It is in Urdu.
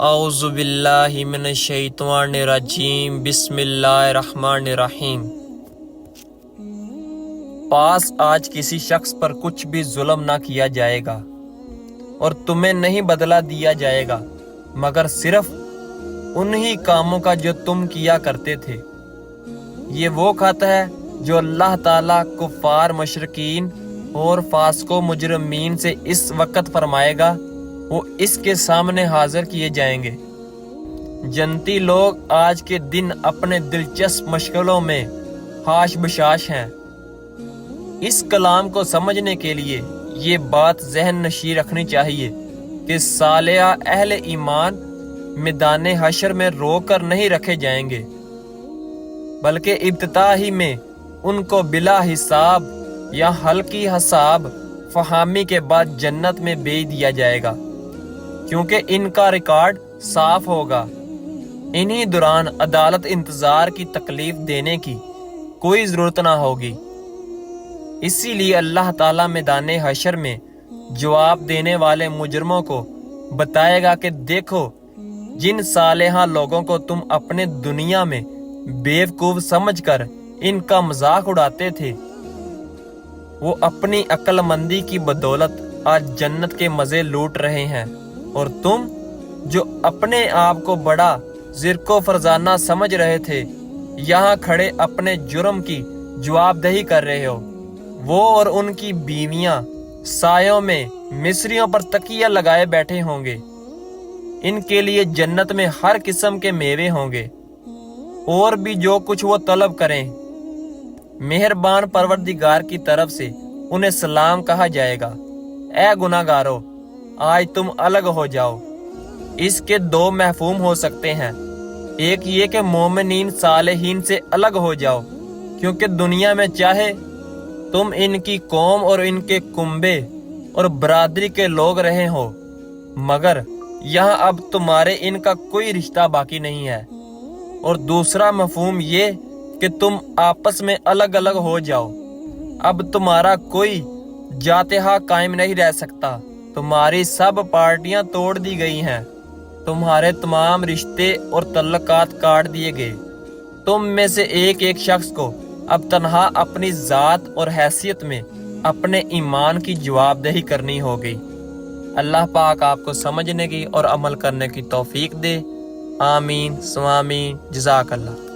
اعوذ باللہ من الشیطان الرجیم بسم اللہ الرحمن الرحیم۔ پاس آج کسی شخص پر کچھ بھی ظلم نہ کیا جائے گا اور تمہیں نہیں بدلہ دیا جائے گا مگر صرف انہی کاموں کا جو تم کیا کرتے تھے۔ یہ وہ خط ہے جو اللہ تعالیٰ کفار مشرکین اور فاسقوں مجرمین سے اس وقت فرمائے گا، وہ اس کے سامنے حاضر کیے جائیں گے۔ جنتی لوگ آج کے دن اپنے دلچسپ مشغلوں میں حاش بشاش ہیں۔ اس کلام کو سمجھنے کے لیے یہ بات ذہن نشین رکھنی چاہیے کہ صالحہ اہل ایمان میدان حشر میں رو کر نہیں رکھے جائیں گے، بلکہ ابتدا ہی میں ان کو بلا حساب یا ہلکی حساب فہامی کے بعد جنت میں بھیج دیا جائے گا، کیونکہ ان کا ریکارڈ صاف ہوگا۔ انہی دوران عدالت انتظار کی تکلیف دینے کی کوئی ضرورت نہ ہوگی۔ اسی لیے اللہ تعالیٰ میدان حشر میں جواب دینے والے مجرموں کو بتائے گا کہ دیکھو، جن صالحہ لوگوں کو تم اپنے دنیا میں بیوقوف سمجھ کر ان کا مذاق اڑاتے تھے، وہ اپنی عقل مندی کی بدولت آج جنت کے مزے لوٹ رہے ہیں، اور تم جو اپنے آپ کو بڑا زرق و فرزانہ سمجھ رہے تھے، یہاں کھڑے اپنے جرم کی جواب دہی کر رہے ہو۔ وہ اور ان کی بیویاں سایوں میں مصریوں پر تکیہ لگائے بیٹھے ہوں گے۔ ان کے لیے جنت میں ہر قسم کے میوے ہوں گے اور بھی جو کچھ وہ طلب کریں۔ مہربان پروردگار کی طرف سے انہیں سلام کہا جائے گا، اے گناہگارو، آج تم الگ ہو جاؤ۔ اس کے دو مفہوم ہو سکتے ہیں، ایک یہ کہ مومنین صالحین سے الگ ہو جاؤ، کیونکہ دنیا میں چاہے تم ان کی قوم اور ان کے کنبے اور برادری کے لوگ رہے ہو، مگر یہاں اب تمہارے ان کا کوئی رشتہ باقی نہیں ہے۔ اور دوسرا مفہوم یہ کہ تم آپس میں الگ الگ ہو جاؤ، اب تمہارا کوئی جاتحہ قائم نہیں رہ سکتا، تمہاری سب پارٹیاں توڑ دی گئی ہیں، تمہارے تمام رشتے اور تعلقات کاٹ دیے گئے۔ تم میں سے ایک ایک شخص کو اب تنہا اپنی ذات اور حیثیت میں اپنے ایمان کی جواب دہی کرنی ہوگی۔ اللہ پاک آپ کو سمجھنے کی اور عمل کرنے کی توفیق دے۔ آمین ثم آمین۔ جزاک اللہ۔